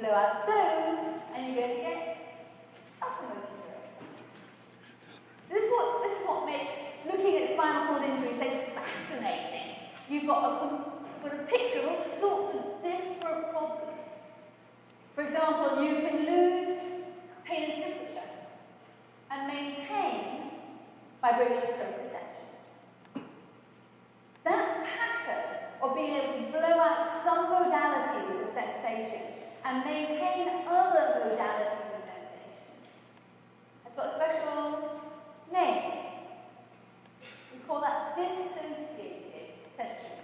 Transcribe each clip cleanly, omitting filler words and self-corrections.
blow out those, and you're going to get uppermost strokes. This is what makes looking at spinal cord injury so fascinating. You've got a picture of all sorts of different problems. For example, you can lose pain and temperature and maintain vibration proprioception. That pattern of being able to blow out some modalities of sensation and maintain other modalities of sensation has got a special name. We call that dissociated sensory.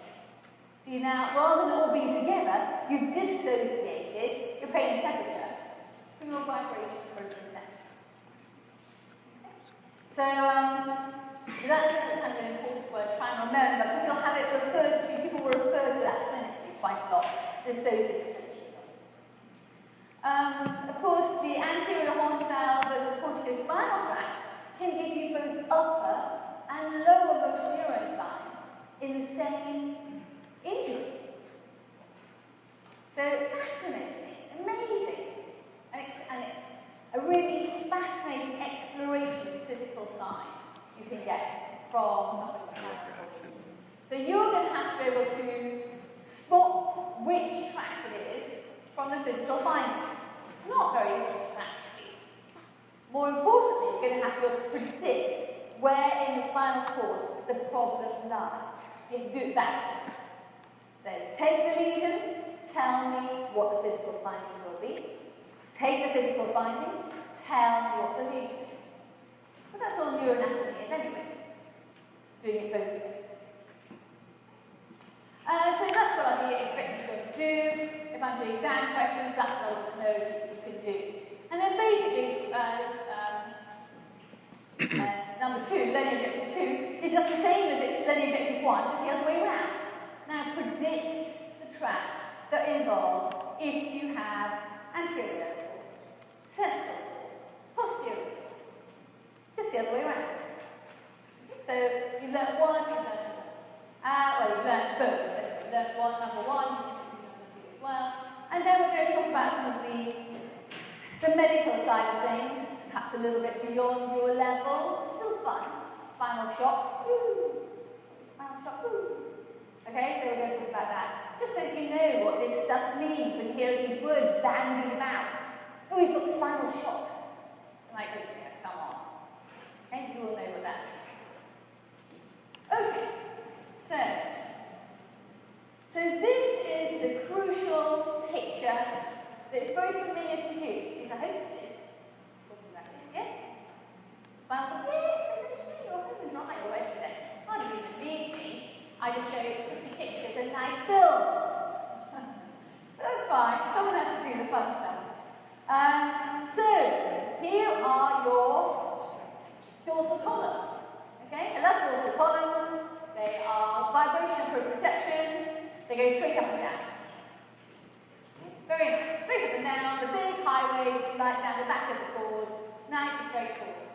So you now, rather than all being together, you've dissociated your pain and temperature from your vibration proprioception. So that's kind of an important word to try and remember, because you'll have it referred to, people will refer to that clinically quite a lot, dissociative sensory. Of course, the anterior horn cell versus corticospinal tract can give you both upper and lower motor neuron signs in the same injury. So fascinating, amazing, and a really fascinating exploration of physical signs you can get from something like that. So you're going to have to be able to spot which tract it is from the physical findings. Not very important, actually. More importantly, you're going to have to be able to predict where in the spinal cord the problem lies. You have to do it backwards. So take the lesion, tell me what the physical finding will be. Take the physical finding, tell me what the lesion is. So that's all neuroanatomy is anyway. Doing it both ways. So that's what I'd be expecting you to do. If I'm doing exam questions, that's what I want to know you can do. And then basically, number 2, learning objective 2, is just the same as learning objective 1, it's the other way around. Now predict the tracks that are involved if you have anterior cord, central cord, posterior cord. Just the other way around. So you learn one, you learn you've learned both. So you learned number 1, you learned number 2 as well. And then we're going to talk about some of the medical side of things, perhaps a little bit beyond your level. It's still fun. Spinal shock. Woo. Spinal shock. Woo. Okay, so we're going to talk about that. Just so you know what this stuff means when you hear these words bandied about. Oh, he's got spinal shock. Like, come on. Okay, you will know what that means. Okay, so this is the crucial picture that is very familiar to you. At least I hope it is. Talking about this, yes? Spinal cord, yes, you're home and dry already then. Can't even read me. I just show you pretty pictures and nice films. But that's fine. Someone has to do the fun stuff. So, here are your dorsal columns. Okay, I love dorsal columns. They are vibration proprioception. They go straight up and down. Very nice. Straight up and down. The big highways, like down the back of the cord. Nice and straightforward.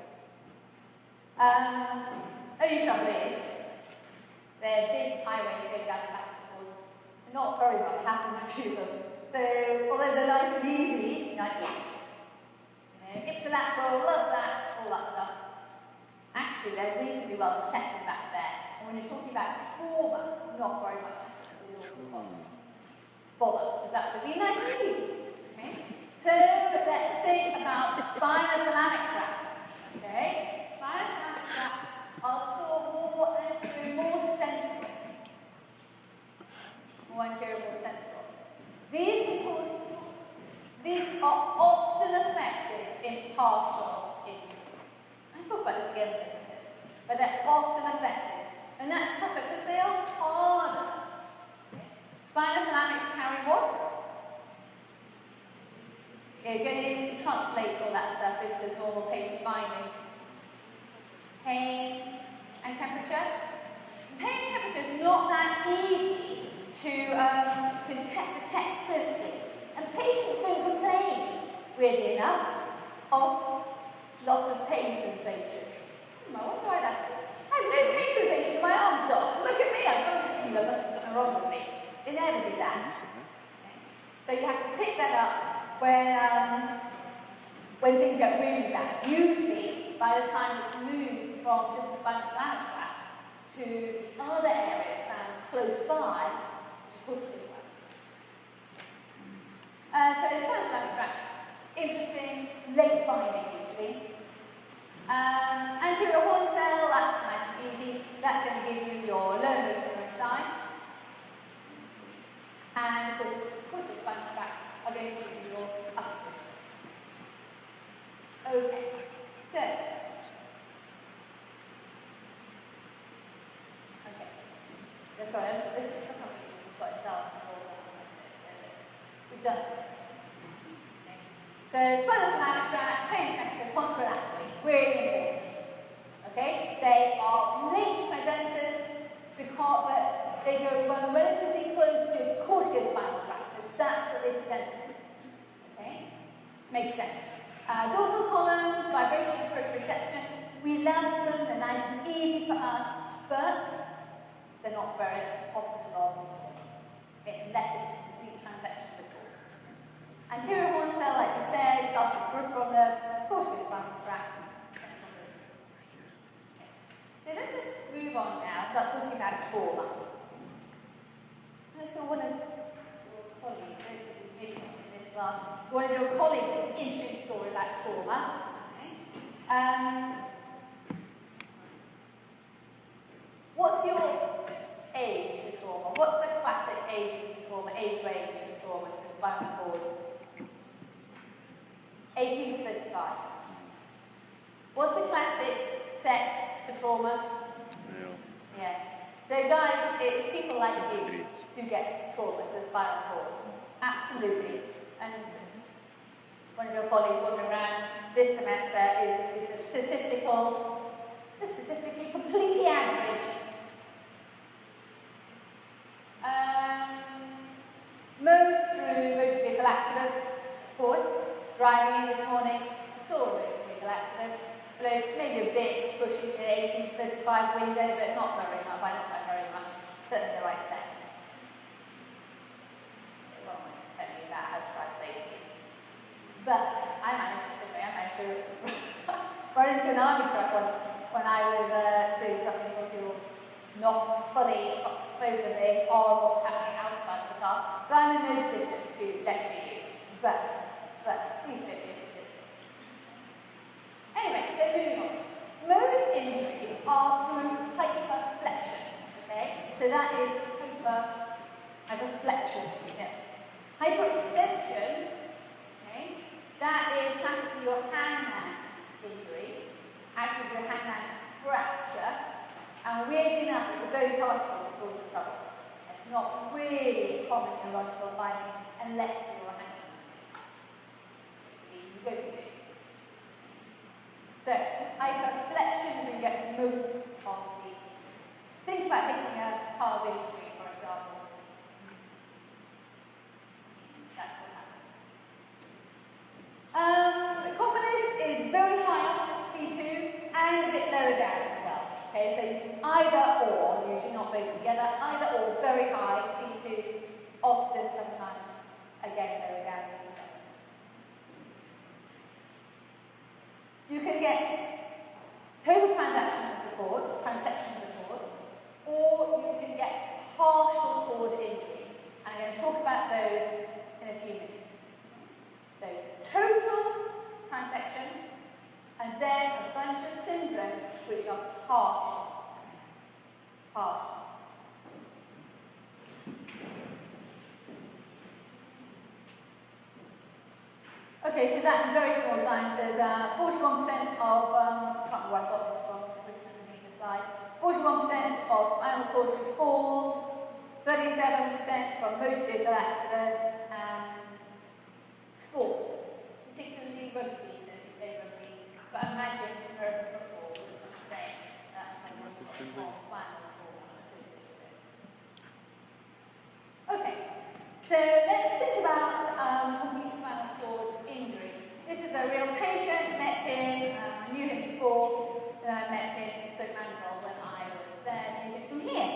Only trouble is, they're big highways going down the back of the cord. Not very much happens to them. So, although they're nice and easy, you're like, yes! You know, ipsilateral, love that, all that stuff. Actually, they're reasonably well protected back there. And when you're talking about trauma, not very much happens to the bother, because that would be nice and easy. Okay? So, let's think about spinothalamic tracts. Okay? Spinothalamic tracts are sort of more anterior, more central. More anterior, more central. These are often effective in partial injuries. I talk about this again in a minute, but they're often effective. And that's tougher because they are harder. Spinothalamics carry what? Okay, going to translate all that stuff into normal patient findings. Pain and temperature. Pain and temperature is not that easy to detect clinically. And patients don't complain, weirdly enough, of loss of pain sensation. I wonder why that is. I have no pain sensation in my arms, doc. Look at me, I promise you there must be something wrong with me. They never do that. Okay. So you have to pick that up when things get really bad. Usually, by the time it's moved from just a spinal flavic tract to other areas found close by, so the spinal flavic tract's interesting, late finding usually. Anterior horn cell, that's nice and easy. That's going to give you your lower motor signs. And of course, the spinal tracts are going to give you your upper motor. Okay, so. Okay. Sorry, this is got itself. We've done it. So spinal flavic tract, pain connector, contralaterally, really important. Okay, they are late presenters because they run relatively close to corticospinal tract, so that's what they present with. Okay, makes sense. Dorsal columns, vibration, proprioception, we love them, they're nice and easy for us, but they're not very often involved unless it's a complete transection of the cord. Anterior horn cell, like we said, starts from the corticospinal tract. So let's just move on now, start talking about trauma. I saw one of your colleagues, maybe not in this class, one of your colleagues did an interesting story about trauma. Okay. What's your age for trauma? What's the classic ages for trauma, age range for trauma for the spinal cord? 18 to 35. What's the classic sex for trauma? Yeah. So guys, it's people like you who get trauma to the spinal cord. Absolutely. And one of your colleagues walking around this semester is a statistically completely average. Most through motor vehicle accidents, of course. Driving in this morning, I saw a motor vehicle accident. Bloke maybe a bit pushing the 18 to 35 window, but not very much, not by very much. Certainly the right step. Well, it's telling you about how to drive safely. But I managed to run into an army truck once when I was doing something with people not fully focusing on what's happening outside the car. So I'm in no position to lecture you, but please don't be a statistic. Anyway, so moving on. Most injuries are through hyperflexion, okay? So that is hyperflexion. Yeah. Hyperextension, okay? That is classically your hangman's injury, actually your hangman's fracture, and weirdly enough, it's the bone particles that cause the trouble. It's not really a common neurological finding unless you're a hangman. You go to it. So, hyperflexion, we get most of the. Think about hitting a car windscreen, for example. That's what happens. The commonest is very high up, C2, and a bit lower down as well. Okay, so either or, usually not both together, either or, very high, C2, often, sometimes, again, lower down, C7. You can get total transection of the cord, or you can get partial cord injuries. And I'm going to talk about those in a few minutes. So, total transection, and then a bunch of syndromes which are partial. Okay, so that in very small signs, there's 41% of, I can't remember where I got this from, written underneath the side, 41% of spinal cord through falls, 37% from motor vehicle accidents, and sports, particularly rugby, if you play rugby, but imagine American football, which is the same, that's like a spinal cord associated with it. Okay, so let's think about complete spinal cord injury. This is a real patient, met him, knew him before, met him in Stoke Mandeville when I was there, knew him from here.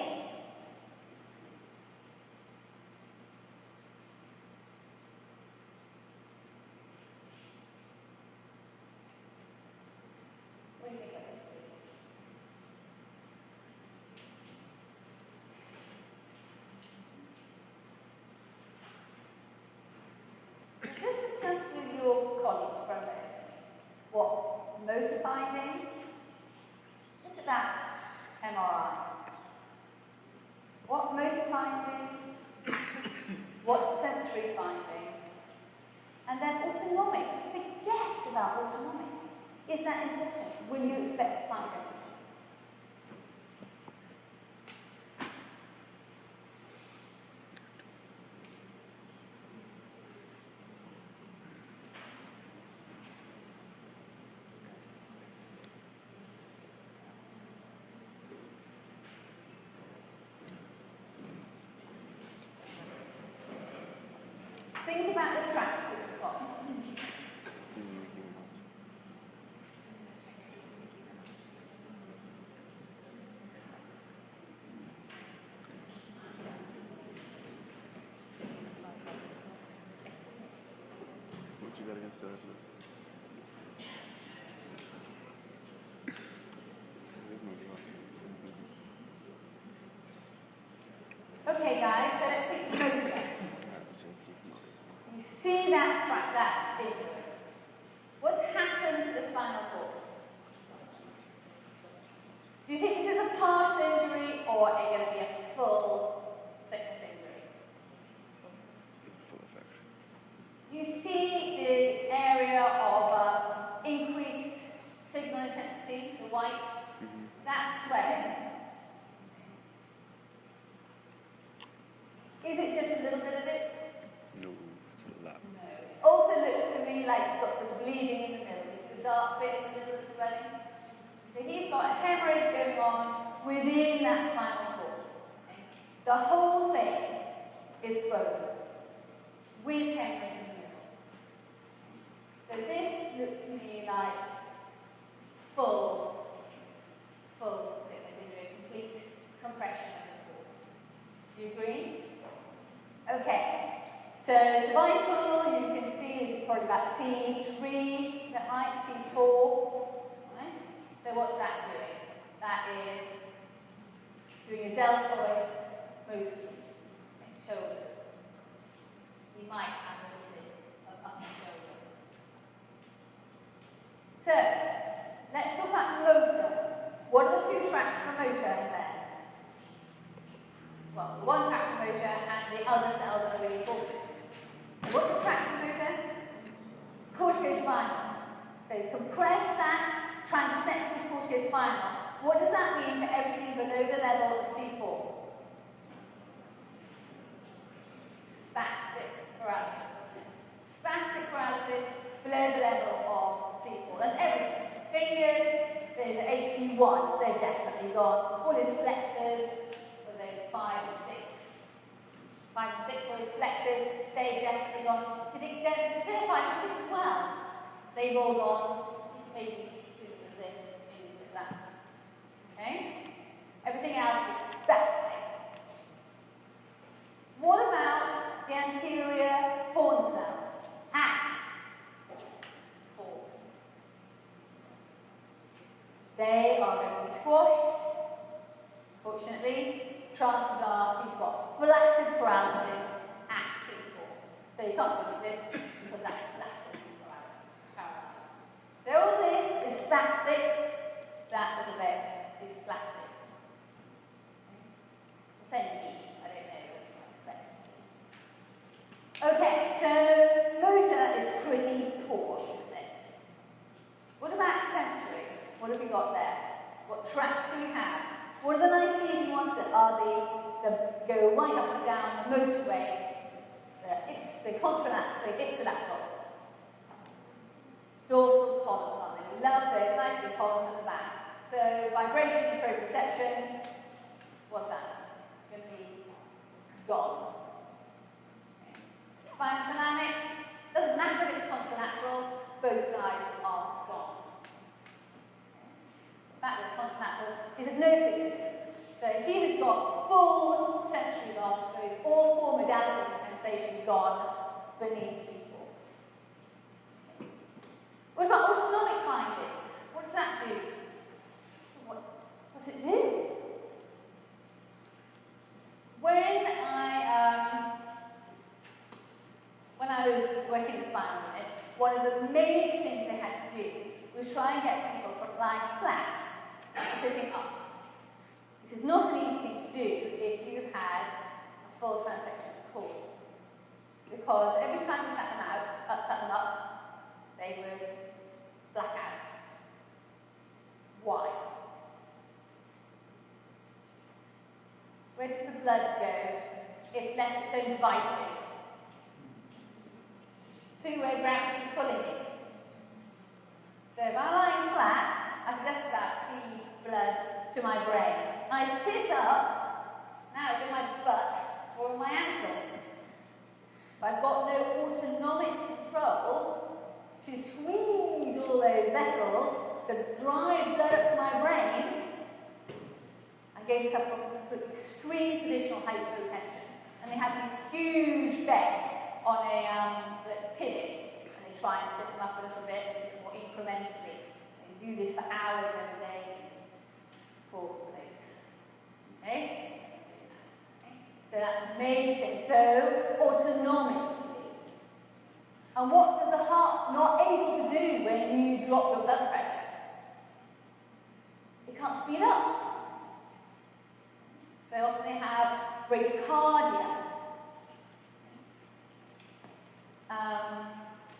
autonomic. Forget about autonomic. Is that important? Will you expect to find it? Think about the tracks that we've got. What you got against us? Okay, guys, so let's think motor. You see that figure. What's happened to the spinal cord? Do you think this is a partial injury or are you going to be a full thickness injury? Full effect. Do you see the area of increased signal intensity, the white? That's swelling. Is it just a little bit of it? No, it's a lot. No. It also looks to me like it's got some bleeding in the middle. You see the dark bit in the middle of the swelling? So he's got a hemorrhage going on within that spinal cord. Okay? The whole thing is swollen with hemorrhage in the middle. So this looks to me like full thickness injury, complete compression of the cord. Do you agree? Okay, so cervical, you can see is probably about C3, is that right? C4, right? So what's that doing? That is doing your deltoids, mostly, okay, shoulders. You might have a little bit of upper shoulder. So, let's talk about motor. What are the two tracks for motor in there? Well, the one track for motor and the other cells that are really important. So what's the track for motor? Corticospinal. So compress that, transect this corticospinal. What does that mean for everything below the level of C4? Spastic paralysis. Spastic paralysis below the level of C4. That's everything. Fingers, those are 81, they're definitely gone. All those flexors, those 5 or 6. 5 and 6 for those flexors, they've definitely gone. To the extent that they're 5 and 6 as well. They've all gone. Maybe a bit of this, maybe a bit of that. Okay? Everything else is spastic. What about the anterior horn cells? At 4. They are going to be squashed. Fortunately, chances are he's got flaccid paralysis at C4. So you can't look at this because that's flaccid paralysis. So all this is spastic, that little bit is flaccid. I'm saying E, I don't know what you expect. Okay, so motor is pretty poor, isn't it? What about sensory? What have we got there? What tracks do we have? What are the nice easy ones that are the go right up and down the motorway? The contralateral, the ipsilateral. Dorsal columns, aren't they? We love those nice big columns at the back. So vibration and proprioception, what's that? Going to be gone. Okay. Spinal dynamics, doesn't matter if it's contralateral, both sides are gone. The fact that it's contralateral is of no significance. So he has got full sensory loss, with all 4 modalities of sensation gone beneath C4. What about autonomic findings? What does that do? What's it do? When I was working at the spinal unit, one of the major things they had to do was try and get people from lying flat to sitting up. This is not an easy thing to do if you've had a full transection of the cord. Because every time we sat them up, they would black out. Why? Where does the blood go if left to its own devices? Two-way gravity pulling it. So if I'm lying flat, I can just about feed blood to my brain. I sit up, now it's in my butt or in my ankles. I've got no autonomic control to squeeze all those vessels to drive blood up to my brain. I'm going to suffer from extreme positional hypotension. And they have these huge beds on a pivot, and they try and set them up a little bit more incrementally. They do this for hours and days. Poor folks. Okay? So that's a major thing. So, autonomically. And what does the heart not able to do when you drop your blood pressure? It can't speed up. So often they have bradycardia.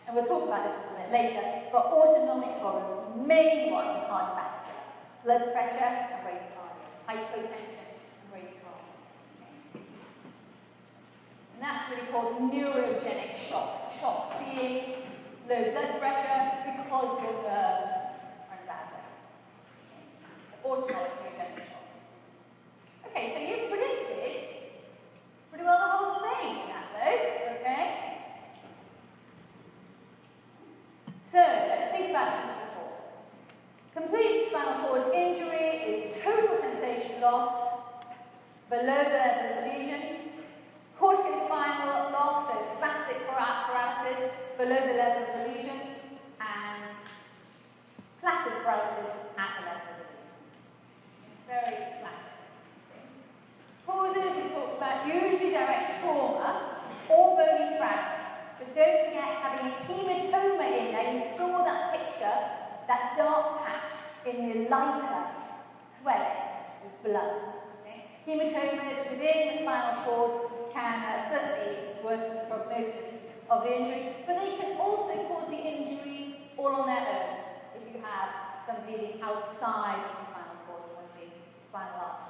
And we'll talk about this a little bit later, but autonomic problems, the main ones are cardiovascular, blood pressure and bradycardia, hypotension and bradycardia. Okay. And that's really called neurogenic shock. Shock being low blood pressure because your nerves are in bad way. Okay. So autonomic neurogenic shock. Okay, so you predicted pretty well the whole thing in that though, okay? So, let's think about it a little more. Complete spinal cord injury is total sensation loss below the level of the lesion. Corticospinal loss, so spastic paralysis below the level of the lesion. And flaccid paralysis at the level of the lesion. It's very flaccid. Causes we talked about, usually direct trauma or bony fragments. But don't forget having a hematoma in there. You saw that picture, that dark patch in the lighter swelling was blood. Okay? Hematomas within the spinal cord can certainly worsen the prognosis of the injury, but they can also cause the injury all on their own if you have some bleeding outside of the spinal cord, one of the spinal arteries.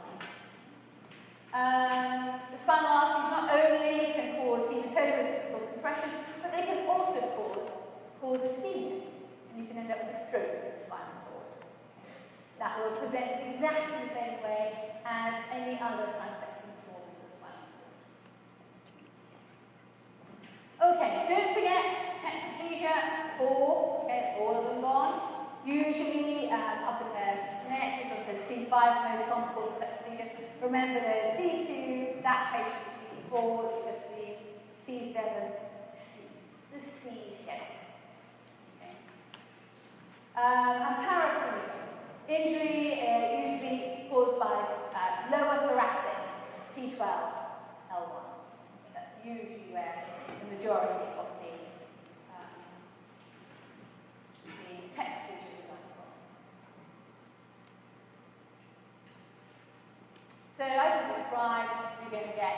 The spinal arteries not only can cause hematomas, can cause compression, but they can also cause ischemia. And you can end up with a stroke of the spinal cord. That will present exactly the same way as any other transecting trauma to the spinal cord. Okay, don't forget tetraplegia, 4, okay, it's all of them gone. It's usually up in the neck, this one says C5, the most common cause of tetraplegia. Remember there's C2, that patient is C4, you just see C7, C. The C's get it. Okay. And paraplegia. Injury usually caused by lower thoracic, T12, L1. That's usually where the majority of the tetraplegia comes from. So as we described, you're going to get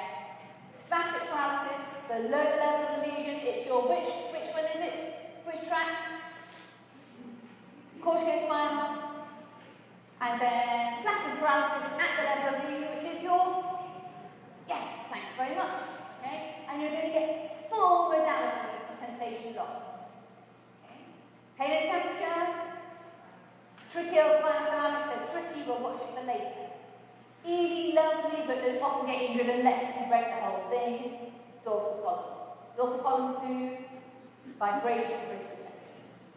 spastic paralysis below the level of the lesion. It's your which one is it? Which tracts? Corticospinal. And then flaccid paralysis at the level of the lesion, which is your, yes, thanks very much. Okay? And you're going to get full modalities for sensation loss. Okay? Pain and temperature. Tracheal spinothalamic, so tricky, but watch it for later. Easy, lovely, but they often get injured unless you break the whole thing. Dorsal columns. Dorsal columns do vibration reproduction.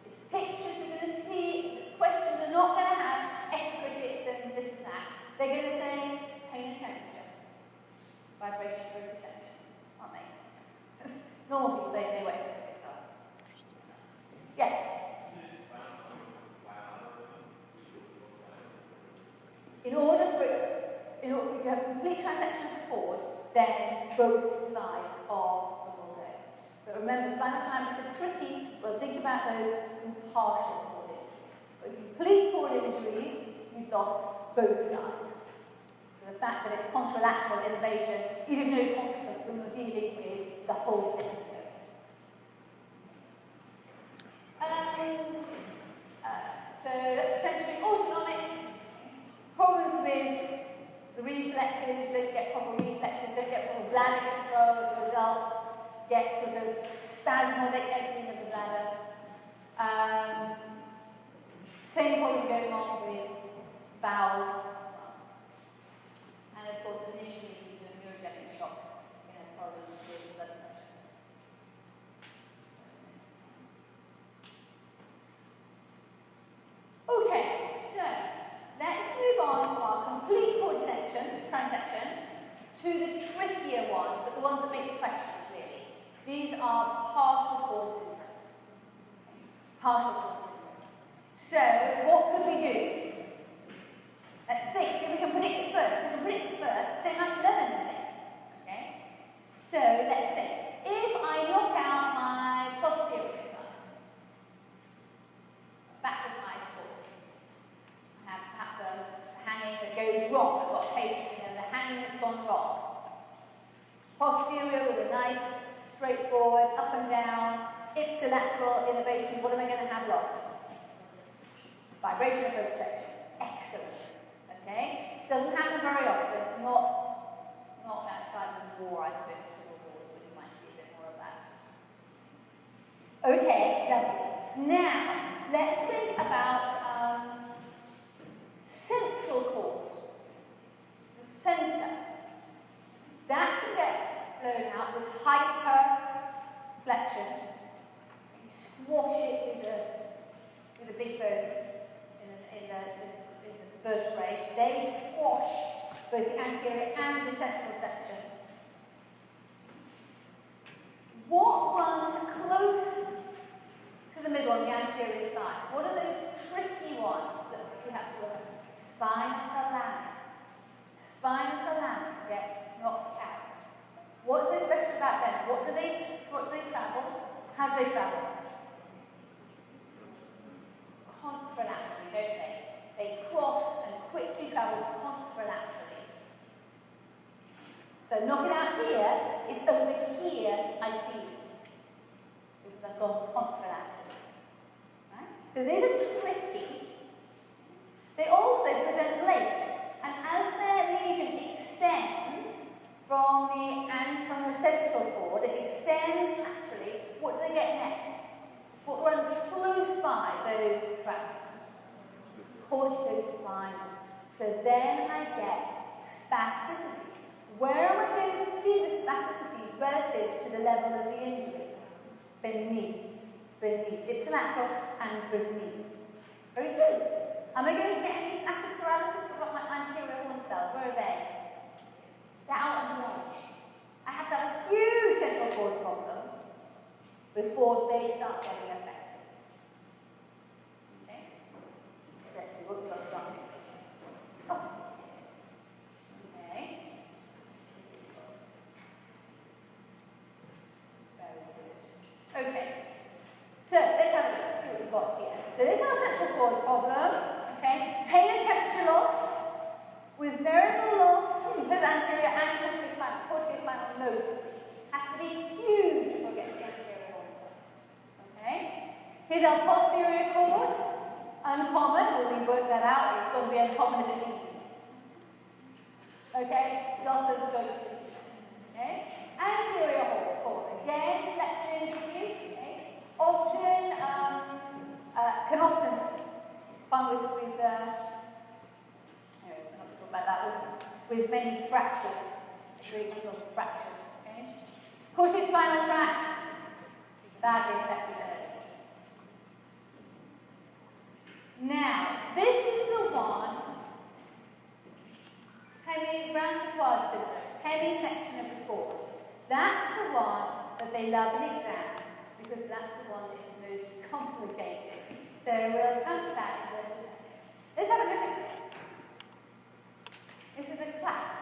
It's pictures you're going to see. Questions are not going to have epicritics and this and that. They're going to say pain and temperature. Vibration reproduction, aren't they? Normal people, they won't epicritics are. Yes? In order for you to have complete transection of the cord, then both sides of the will go. But remember, spinal thalamics are tricky. Well, think about those in partial cord injuries. But in complete cord injuries, you've lost both sides. So the fact that it's contralateral innervation is of no consequence when you're dealing with the whole thing. get sort of spasmodic emptying of the bladder. Same problem going on with bowel. And of course, initially, the neurogenic shock, problems with blood pressure. Okay, so let's move on from our complete cord transection to the trickier ones, but the ones that make questions really. These are partial cord syndromes. Partial cord syndromes. So, what could we do? Let's think, if we can predict it first. If we can predict it first, then I can learn anything. Okay? So, let's think. If I knock out my posterior side, back of my cord, I have perhaps a hanging that goes wrong. I've got a patient, the hanging that's gone wrong. Posterior with a nice, straightforward, up and down, ipsilateral innervation. What am I going to have lost? Vibration of proprioception. Excellent. Okay? Doesn't happen very often. Not outside of the war, I suppose, the civil wars, but you might see a bit more of that. Okay, lovely. Now, let's think about central cord. The centre. That can get blown out with hyperflexion. You squash it with the big bones in the vertebrae. They squash both the anterior and the central section. What runs close to the middle on the anterior side? What are those tricky ones that we have to look at? Spine of the larynx. Spine of the larynx get knocked out. What's so special about them? What do they travel? How do they travel? Contralaterally, don't they? They cross and quickly travel contralaterally. So knock it out here is over here I feel it. Because I've gone contralaterally. Right? So these are tricky. They also present late. And as their lesion extends from the central cord, it extends laterally, what do they get next? What runs close by those tracks? Corticospinal. So then I get spasticity. Where am I going to see the spasticity relative to the level of the injury? Beneath. Ipsilateral and beneath. Very good. Am I going to get any acid paralysis? What about my anterior horn cells? Where are they? They're out on the edge. I have to have a huge central cord problem before they start getting affected. Okay? So let's see what we've got starting. Oh. Okay. Very good. Okay. So let's have a look. See what we've got here. So there's our central cord problem. Okay. Pain and temperature loss with variable loss. So the anterior and corticospinal nose has to be huge before getting the anterior cord. Okay. Here's our posterior cord. Uncommon. Well, we work that out. It's going to be uncommon if it's easy. Okay. It's also the go-to. Okay. Anterior cord. Again, flexion injuries. Okay. Can often find with many fractures, fractures. Okay? Corticospinal tracts, badly affected early. Now, this is the one, Brown-Séquard syndrome, hemisection of the cord. That's the one that they love in exams because that's the one that's most complicated. So we'll come to that in just a second. Let's have a look at this. This is a class.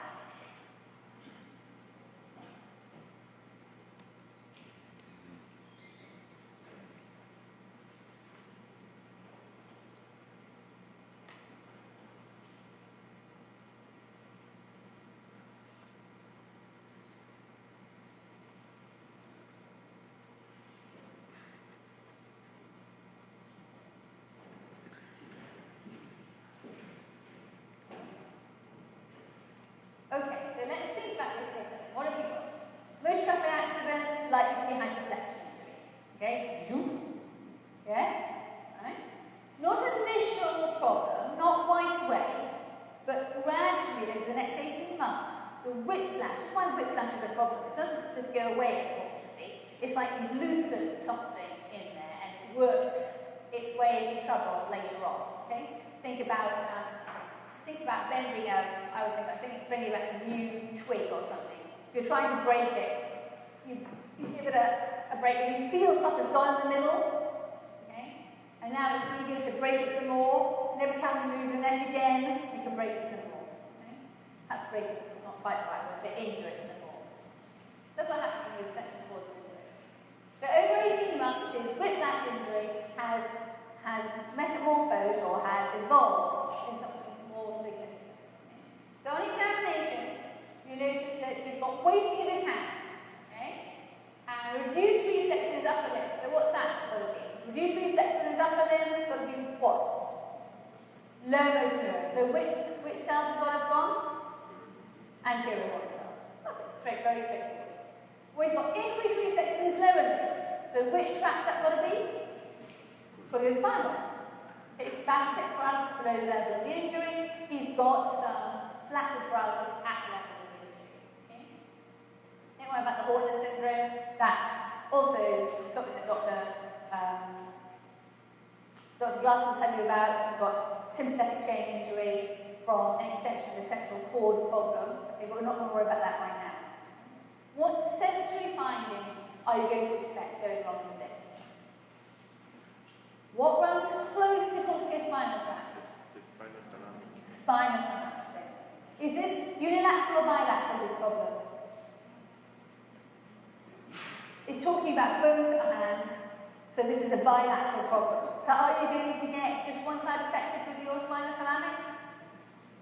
likely to be hyperflexion injury. Okay? Yes? Right? Not an initial problem, not right away, but gradually over the next 18 months, the whiplash, this is why whiplash is a problem. It doesn't just go away, unfortunately. It's like you've loosened something in there and it works its way into trouble later on. Okay? Think about bending bringing back a new twig or something. If you're trying to break it, you give it a break and you feel stuff has gone in the middle. Okay? And now it's easier to break it some more. And every time you move your neck again, you can break it some more. Okay? That's break it, not quite the right word, but injure it some more. That's what happens with central cord syndrome. So over 18 months, his whiplash injury has metamorphosed or has evolved in something more significant. So on examination, you notice that he's got wasting of his hands, okay? And reduced reflex in his upper limb. So what's that got to be? Reduced reflex in his upper limb has got to be what? Low motor neuron. So which cells have got to have gone? Anterior horn cells. Okay, very straightforward. Well, he's got increased reflex in his lower limbs. So which tract's that got to be? Got to go spinal. It's spastic paralysis below the level of the injury. He's got some flaccid paralysis at the level of the injury. Okay? Don't worry about the Horner syndrome. That's also something that Dr. Glass will tell you about. We've got sympathetic chain injury from an extension of the central cord problem. Okay, but we're not going to worry about that right now. What sensory findings are you going to expect going on from this? What runs close to cortical spinal tract? Spinal tract. Is this unilateral or bilateral, this problem? It's talking about both hands, so this is a bilateral problem. So are you going to get just one side affected with your spinothalamics?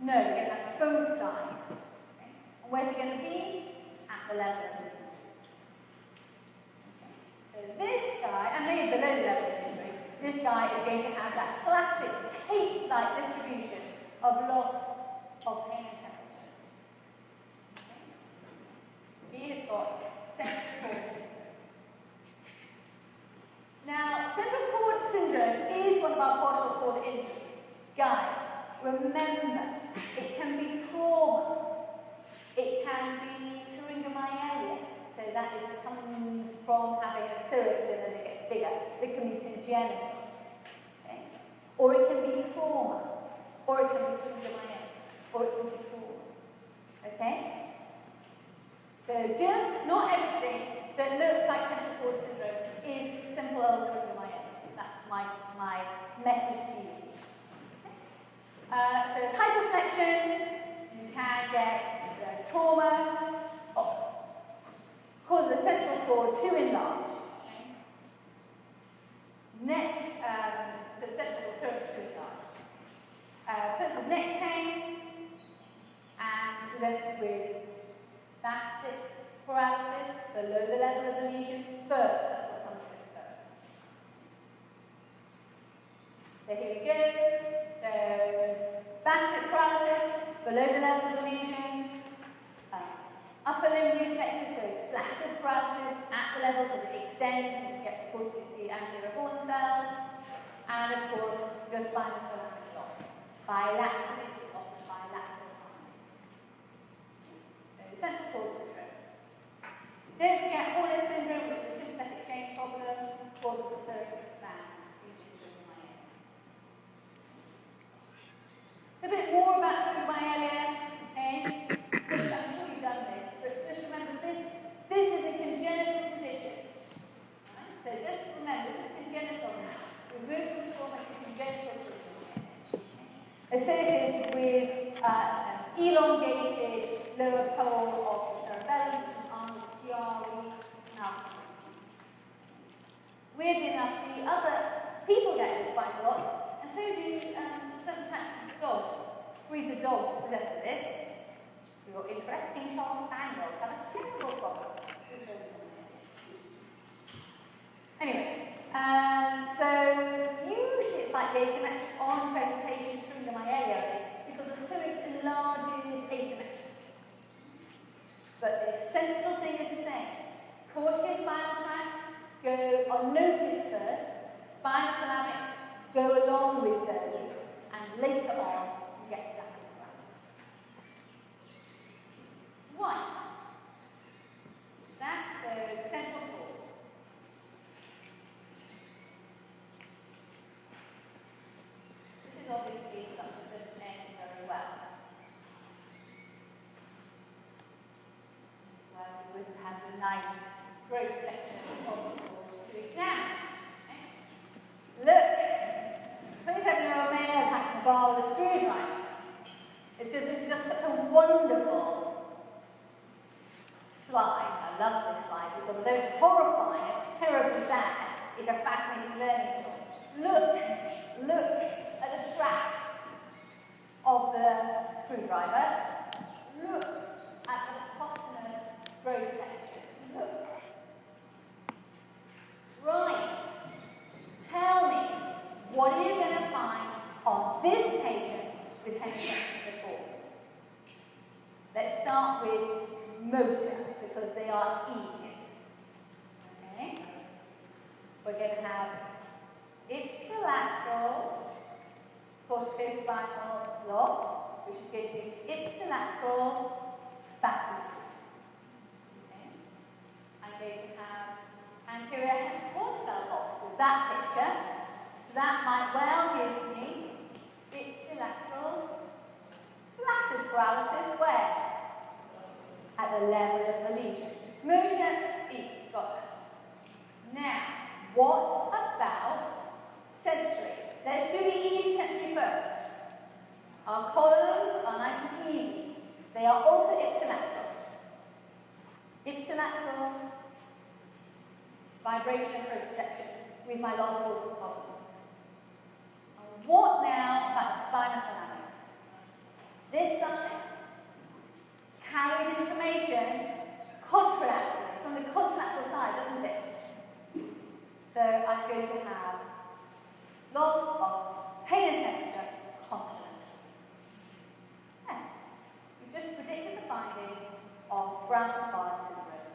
No, you're going to have both sides. Okay. And where's it going to be? At the level of the injury. Okay. So this guy, and maybe below the level of the injury, this guy is going to have that classic cake-like distribution of loss of pain and temperature. Okay. He has got central cord syndrome. Now, central cord syndrome is one of our partial cord injuries. Guys, remember, it can be trauma. It can be syringomyelia. So that comes from having a syrinx and then it gets bigger. It can be congenital. Okay? Or it can be trauma. Or it can be syringomyelia. Or it can be trauma. Okay? So just not everything that looks like central cord syndrome is simple old syringomyelia. That's my message to you. Okay? So it's hyperflexion. You can get trauma. Cause the central cord too enlarged. Okay? Neck, so the central cord surface too enlarged. Presents with neck pain and presents with spastic paralysis below the level of the lesion first. That's what comes to it first. So here we go. There's spastic paralysis below the level of the lesion. Upper limb reflexes, so flaccid paralysis at the level because it extends and you get the anterior horn cells. And of course, your spinal thalamic loss. Bilateral, often bilateral. So central cord syndrome. Don't forget Horner syndrome, which is a sympathetic chain problem, causes the syrinx expands, usually syringomyelia. So a bit more about syringomyelia, okay? I'm sure you've done this, but just remember this is a congenital condition. Right? So just remember, this is congenital now. We move from trauma to congenital syringomyelia. Associated with elongated lower pole of the cerebellum, weirdly enough, the other people get this quite a lot, and so do certain types of dogs. Breeds of dogs present with this. If you're interested, King Charles Spaniels have a technical problem. Anyway, so usually it's like asymmetric on presentation syringomyelia because the syrinx enlarges asymmetrically. But the central thing is the same. Cortical spinal are noticed first, spinal thalamics go along with those, and later on you get flaccid paralysis. Right. That's central cord. This is obviously something that ends very well. Well, you wouldn't have a nice growth section of the cord to examine. Okay. Look, 27-year-old male attacking the bar with a screwdriver. This is just such a wonderful slide. I love this slide because although it's horrifying, it's terribly sad, it's a fascinating learning tool. Look at the track of the screwdriver. Look at the hypotenuse growth section. Look. Right. Tell me, what are you going to find on this patient with any section of the cord? Let's start with motor, because they are easiest. Okay? We're going to have ipsilateral corticospinal loss, which is going to be ipsilateral spasticity. Okay? I'm going to have anterior horn cell loss with that picture. So that might well give me ipsilateral flaccid paralysis where? At the level of the lesion. Motor, easy, got that. Now, what about sensory? Let's do the easy sensory first. Our columns are nice and easy. They are also ipsilateral. Ipsilateral vibration and proprioception with my loss pulse columns. And what now about spinal thalamics? This side carries information contralaterally, from the contralateral side, doesn't it? So I'm going to have loss of pain and temperature contralaterally. And we've just predicted the finding of Brown-Séquard syndrome.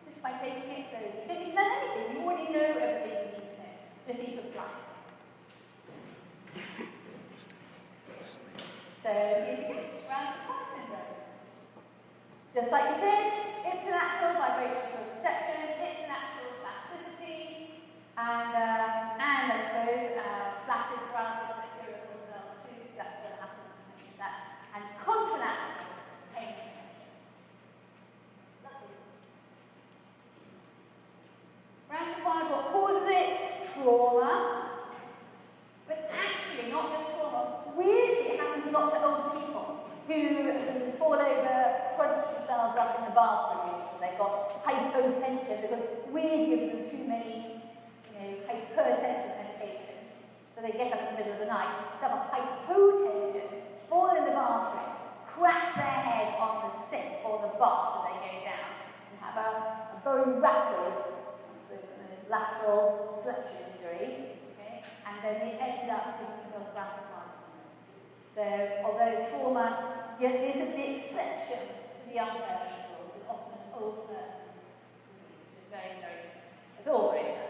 Just by taking it slowly. You don't need to learn anything. You already know everything you need to know. Just need to apply it. So here we go. Brown-Séquard syndrome. Just like you said, ipsilateral vibration proprioception, ipsilateral plasticity, and I suppose flaccid paralysis of anterior cortical cells too. That's going to happen. That and contralateral pain. Lovely. Brown-Séquard, what causes it? Trauma. But actually, not just trauma. Weirdly, it happens a lot to older people who fall over, crunch themselves up in the bathroom. They've got hypotension because we've given them too many, hypertensive medications. So they get up in the middle of the night, have a hypotension, fall in the bathroom, crack their head on the sink or the bath as they go down, and have a very rapid lateral flexion injury, okay? And then they end up giving themselves Brown-Séquard syndrome. So, although trauma, this is the exception to the young person's rules, it's often an old person's disease, which is very, it's all very sad.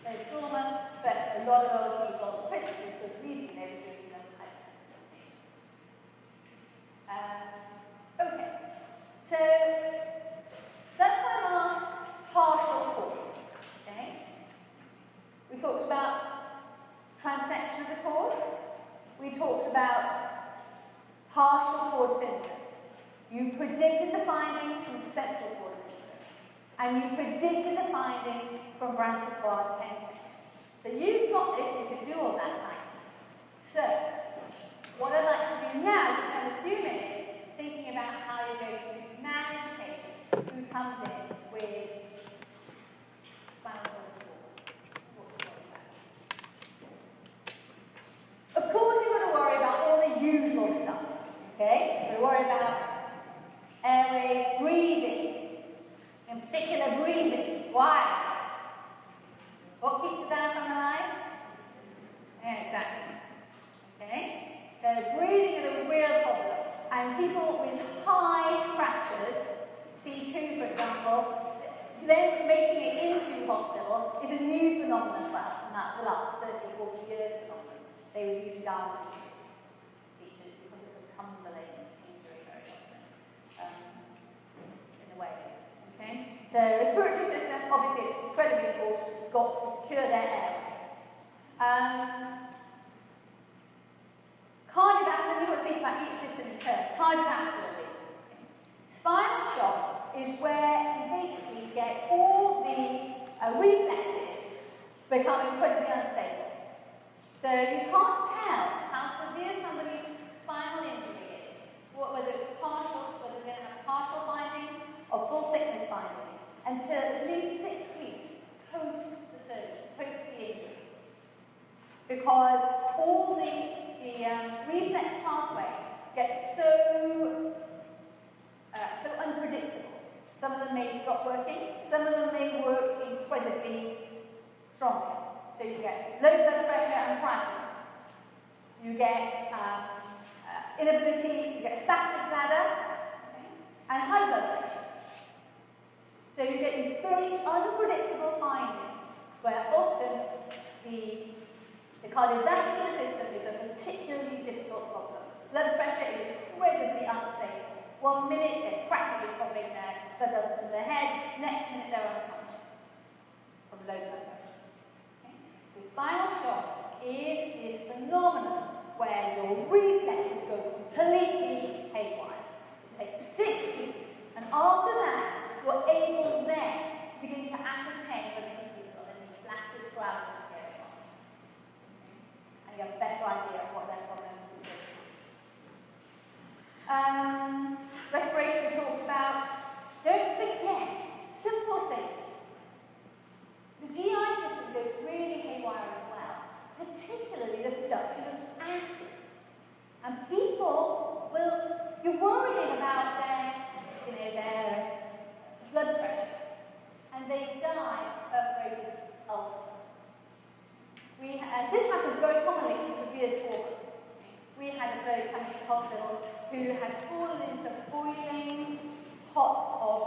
So trauma, but a lot of old people, principally because we've been able to treat them okay, so that's my last partial cord. Okay? We talked about transection of the cord. We talked about partial cord syndromes. You predicted the findings from central cord syndrome. And you predicted the findings from Brown-Séquard end section. So you've got this, you can do all that nicely. So, what I'd like to do now is spend a few minutes thinking about how you're going to manage a patient who comes in with spinal cord trauma. Of course, you're going to worry about all the usual stuff. Okay? You're going to worry about airways, breathing. In particular, breathing. Why? What keeps the diaphragm alive? Yeah, exactly. Okay? So breathing is a real problem. And people with high fractures, C2 for example, then making it into hospital is a new phenomenon as well, and that's the last 30 or 40 years phenomenon. They were usually down with features because it's a tumbling injury very often in the waves. Okay? So respiratory system, obviously it's incredibly important. You've got to secure their airway. Cardiovascular, you've got to think about each system in turn. Cardiovascularly. Spinal shock is where you basically get all the reflexes become incredibly unstable. So you can't tell how severe somebody's spinal injury is, whether it's partial, whether they have partial findings or full thickness findings, until at least 6 weeks post the surgery, post the injury. Because all the reflex pathways get so unpredictable. Some of them may stop working, some of them may work incredibly strongly. So you get low blood pressure and cramps. You get inability, you get spastic bladder, okay, and high blood pressure. So you get these very unpredictable findings where often the cardiovascular system is a particularly difficult problem. Blood pressure is incredibly unstable. 1 minute they're practically popping their blood vessels in their head, next minute they're unconscious from low blood pressure. Okay? So spinal shock is this phenomenon where your reflexes go completely haywire. It takes 6 weeks, and after that, you're able then to begin to ascertain whether you've got any flaccid paralysis going on. Okay? And you have a better idea of what their prognosis is going to be. Respiration we talked about. Don't forget simple things. The GI system goes really haywire as well, particularly the production of acid. And people you're worrying about their blood pressure, and they die of perforated ulcer. This happens very commonly in severe trauma. We had a bird coming to hospital who had fallen into a boiling pot of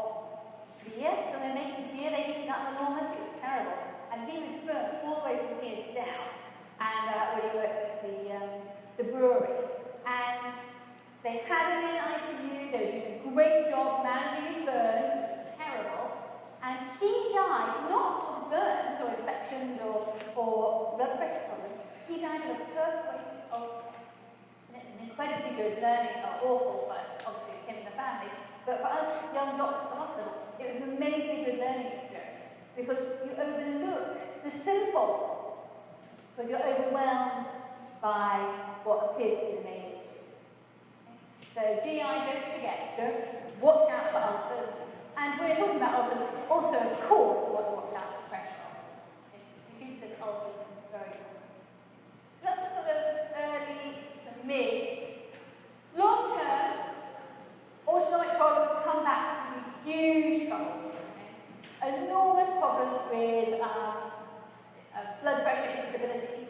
beer. So they're making beer, they heated up enormously, it was terrible. And he was burnt all the way from here down, and when he worked at the brewery. And they had him in ICU, they were doing a great job managing his burns, which was terrible. And he died not of burns or infections or blood pressure problems, he died of a perforated ulcer. It's an incredibly good learning, awful for obviously him and the family, but for us young doctors at the hospital, it was an amazingly good learning experience because you overlook the simple, because you're overwhelmed by what appears to be the main issues. So GI, don't forget, watch out for ulcers. And we're talking about ulcers, also of course we want to watch out for pressure ulcers. Diffuse ulcers are very common. So that's the sort of early mid. Long term, autonomic problems come back to be huge trouble. Okay? Enormous problems with blood pressure instability,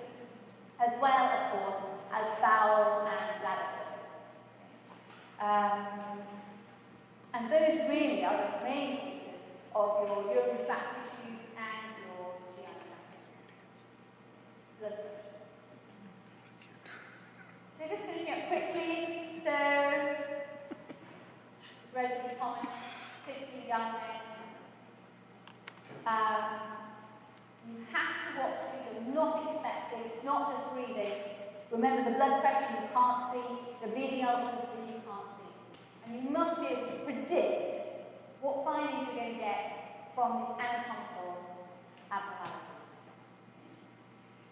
as well, of course, as bowel and bladder problems. And those really are the main causes of your urinary tract issues and your GI blood pressure. So just finishing up quickly, so relatively common, particularly young men. You have to watch things you're not expecting, not just breathing. Remember the blood pressure you can't see, the bleeding ulcers that you can't see. And you must be able to predict what findings you're going to get from the anatomical abnormalities.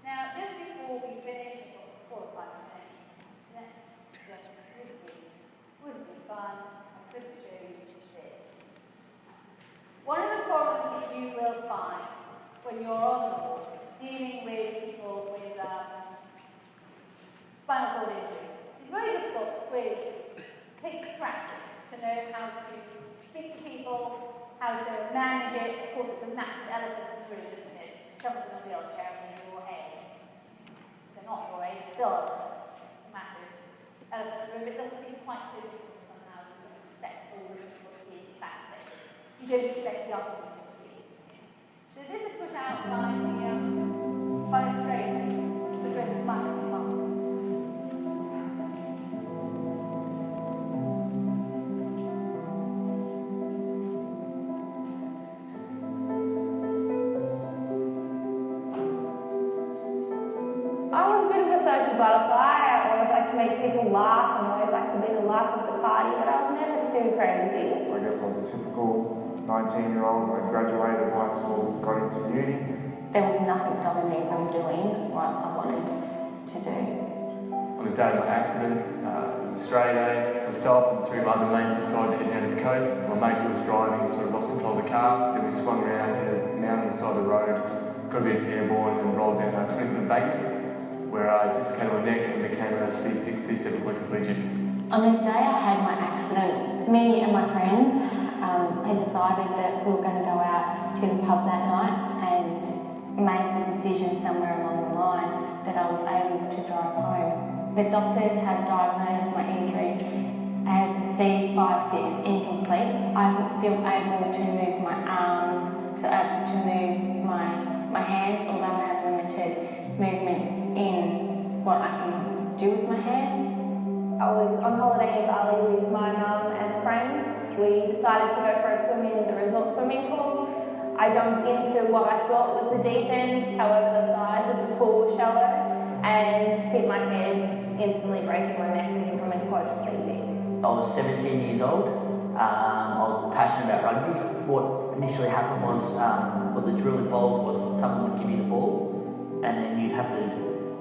Now, just before we finish, I've got 4 or 5 minutes. Just wouldn't be fun. I couldn't show you this. One of the problems that you will find when you're on the ward dealing with people with spinal cord injuries is very difficult, really. It takes practice to know how to speak to people, how to manage it. Of course, it's a massive elephant in the room, isn't it? Someone's in a wheelchair and they're your age. They're not your age, still massive elephant in the room. It doesn't seem quite so difficult somehow to expect all the people to be fascinated. You don't expect young people to be So this is put out by Australia, because when it's money. I was a bit of a social butterfly. I always like to make people laugh and always like to be the life of the party, but I was never too crazy. I guess I was a typical 19-year-old. I graduated high school, got into uni. There was nothing stopping me from doing what I wanted to do. On the day of my accident, it was Australia Day, myself and three of my other mates decided to head down to the coast. My mate who was driving sort of lost control of the car, then we swung around, hit a mountain on the side of the road, got a bit airborne and rolled down 20 foot embankment, where I dislocated my neck and became a C6, C7 quadriplegic. On the day I had my accident, me and my friends had decided that we were going to go out to the pub that night and made the decision somewhere along the line that I was able to drive home. The doctors had diagnosed my injury as C5-6 incomplete. I'm still able to move my arms, to move my hands, although I have limited movement in what I can do with my hands. I was on holiday in Bali with my mum and a friend. We decided to go for a swim in the resort swimming pool. I jumped into what I thought was the deep end, however the sides of the pool were shallow, and hit my head, instantly breaking my neck and becoming quadriplegic. I was 17 years old. I was passionate about rugby. What initially happened was, what the drill involved was someone would give you the ball, and then you'd have to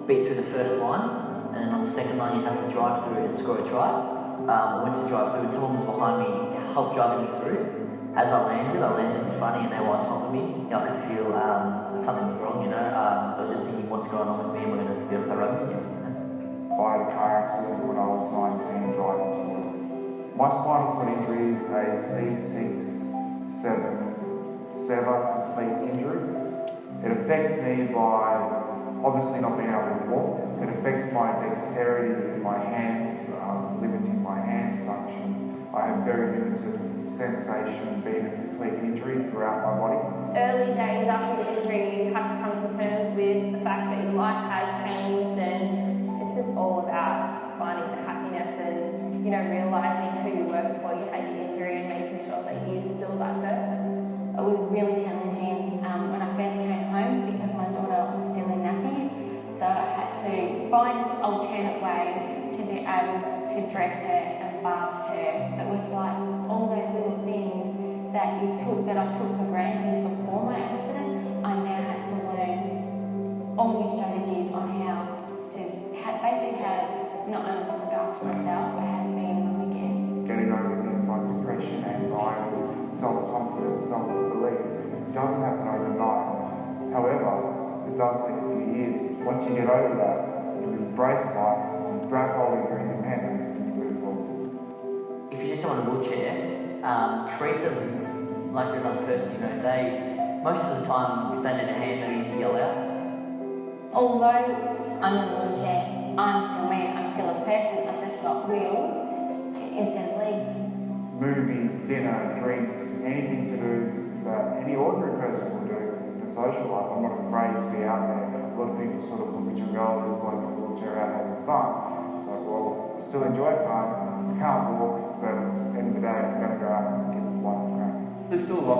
beat through the first line, and then on the second line you'd have to drive through and score a try. I went to drive through and someone was behind me, helped driving me through. As I landed funny and they were on top of me. You know, I could feel that something was wrong, you know. I was just thinking, what's going on with me? Am I going to be able to play rugby again? I had a car accident when I was 19 driving to work. My spinal cord injury is a C6-7 sever complete injury. It affects me by obviously not being able to walk. It affects my dexterity in my hands, limiting my hand function. I have very limited sensation being a complete injury throughout my body. Early days after the injury, you have to come to terms with the fact that your life has changed, and it's just all about finding the happiness and, you know, realising who you were before you had your injury and making sure that you're still that person. It was really challenging when I first came home because my daughter was still in nappies, so I had to find alternate ways to be able to dress her and bath her. So it was like all those little things that I took for granted before my accident. I now had to learn all new strategies on how to basically how not only to look after myself, but how to be in love again. Getting over things like depression, anxiety, self-confidence, self-belief, it doesn't happen overnight. However, it does take a few years. Once you get over that, you embrace life, you grab hold of your independence, and you move forward. If you see someone in a wheelchair, treat them like they're another person. You know, if they, most of the time, if they need a hand, they usually yell out. Although I'm in a wheelchair, I'm still me, I'm still a person, I've just got wheels instead of legs. Movies, dinner, drinks, anything to do that any ordinary person would do in a social life. I'm not afraid to be out there. A lot of people sort of look at you and go, oh, there's like a wheelchair out having fun. It's like, well, I still enjoy fun. I can't walk, but at the end of the day, I'm going to go out and give life a crack. There's still a lot